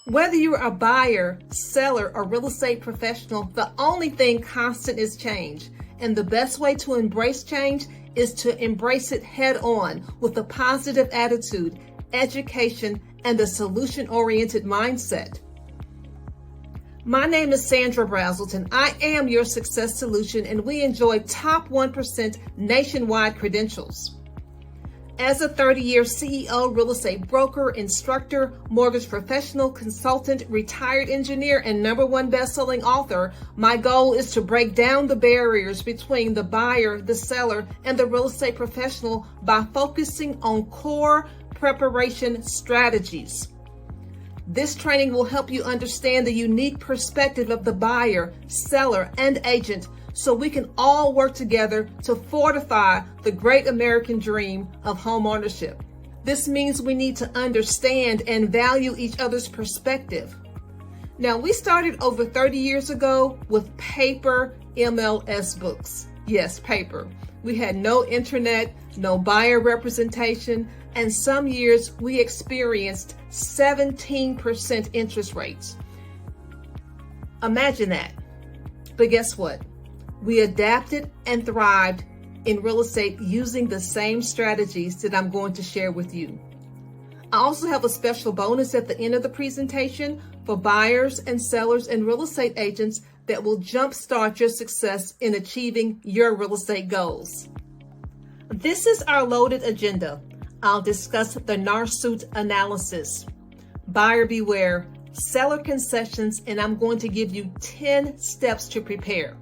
Whether you're a buyer, seller, or real estate professional, the only thing constant is change. And the best way to embrace change is to embrace it head on with a positive attitude, education, and a solution-oriented mindset. My name is Sandra Brazelton. I am your success solution, and we enjoy top 1% nationwide credentials. As a 30-year CEO, real estate broker, instructor, mortgage professional, consultant, retired engineer, and #1 best-selling author, my goal is to break down the barriers between the buyer, the seller, and the real estate professional by focusing on core preparation strategies. This training will help you understand the unique perspective of the buyer, seller, and agent so we can all work together to fortify the great American dream of home ownership. This means we need to understand and value each other's perspective. Now, we started over 30 years ago with paper MLS books. Yes, paper. We had no internet, no buyer representation, and some years we experienced 17% interest rates. Imagine that. But guess what? We adapted and thrived in real estate using the same strategies that I'm going to share with you. I also have a special bonus at the end of the presentation for buyers and sellers and real estate agents that will jumpstart your success in achieving your real estate goals. This is our loaded agenda. I'll discuss the NAR-SUIT analysis, buyer beware, seller concessions, and I'm going to give you 10 steps to prepare.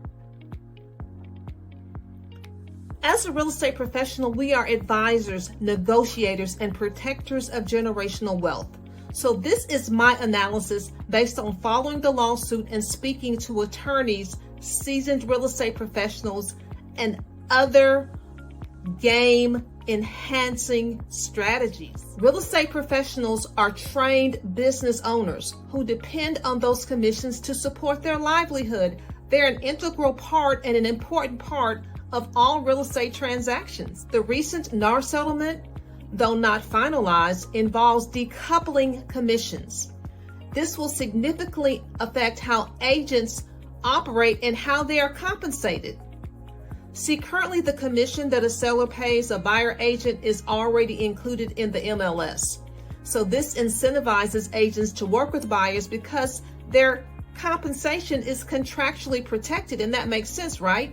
As a real estate professional, we are advisors, negotiators, and protectors of generational wealth. So this is my analysis based on following the lawsuit and speaking to attorneys, seasoned real estate professionals, and other game-enhancing strategies. Real estate professionals are trained business owners who depend on those commissions to support their livelihood. They're an integral part and an important part of all real estate transactions. The recent NAR settlement, though not finalized, involves decoupling commissions. This will significantly affect how agents operate and how they are compensated. See, currently the commission that a seller pays a buyer agent is already included in the MLS. So this incentivizes agents to work with buyers because their compensation is contractually protected, and that makes sense, right?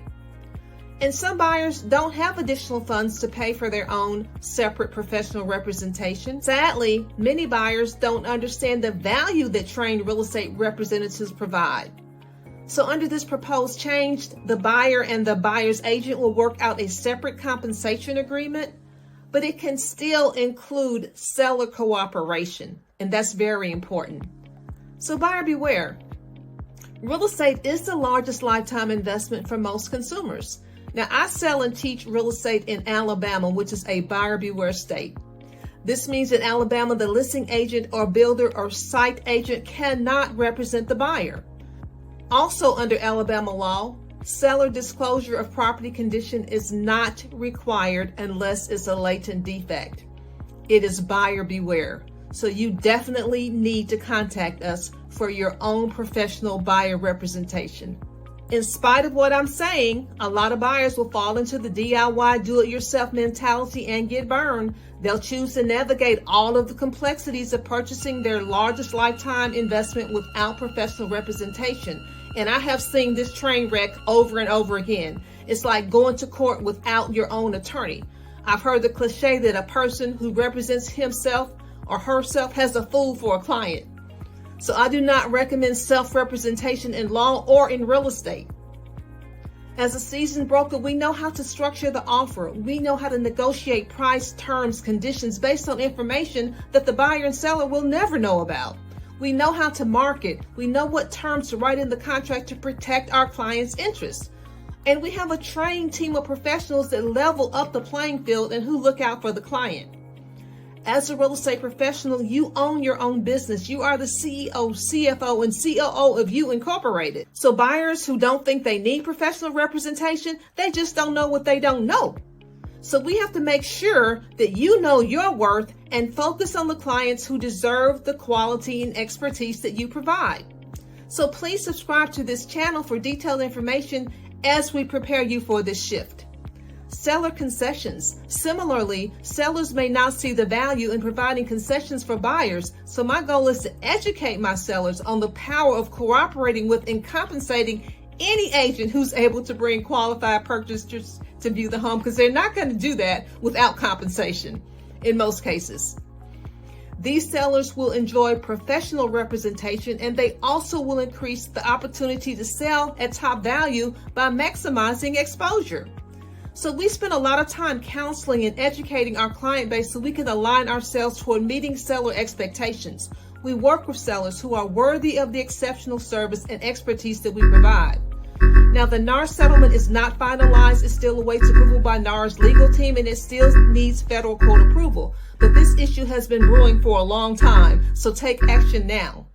And some buyers don't have additional funds to pay for their own separate professional representation. Sadly, many buyers don't understand the value that trained real estate representatives provide. So under this proposed change, the buyer and the buyer's agent will work out a separate compensation agreement, but it can still include seller cooperation, and that's very important. So buyer beware. Real estate is the largest lifetime investment for most consumers. Now, I sell and teach real estate in Alabama, which is a buyer beware state. This means in Alabama, the listing agent or builder or site agent cannot represent the buyer. Also under Alabama law, seller disclosure of property condition is not required unless it's a latent defect. It is buyer beware. So you definitely need to contact us for your own professional buyer representation. In spite of what I'm saying, a lot of buyers will fall into the DIY do-it-yourself mentality and get burned. They'll choose to navigate all of the complexities of purchasing their largest lifetime investment without professional representation. And I have seen this train wreck over and over again. It's like going to court without your own attorney. I've heard the cliche that a person who represents himself or herself has a fool for a client. So I do not recommend self-representation in law or in real estate. As a seasoned broker, we know how to structure the offer. We know how to negotiate price, terms, conditions based on information that the buyer and seller will never know about. We know how to market. We know what terms to write in the contract to protect our client's interests. And we have a trained team of professionals that level up the playing field and who look out for the client. As a real estate professional, you own your own business. You are the CEO, CFO, and COO of You Incorporated. So buyers who don't think they need professional representation, they just don't know what they don't know. So we have to make sure that you know your worth and focus on the clients who deserve the quality and expertise that you provide. So please subscribe to this channel for detailed information as we prepare you for this shift. Seller concessions. Similarly, sellers may not see the value in providing concessions for buyers, so my goal is to educate my sellers on the power of cooperating with and compensating any agent who's able to bring qualified purchasers to view the home, because they're not going to do that without compensation in most cases. These sellers will enjoy professional representation, and they also will increase the opportunity to sell at top value by maximizing exposure. So we spend a lot of time counseling and educating our client base so we can align ourselves toward meeting seller expectations. We work with sellers who are worthy of the exceptional service and expertise that we provide. Now, the NAR settlement is not finalized. It still awaits approval by NAR's legal team, and it still needs federal court approval. But this issue has been brewing for a long time, so take action now.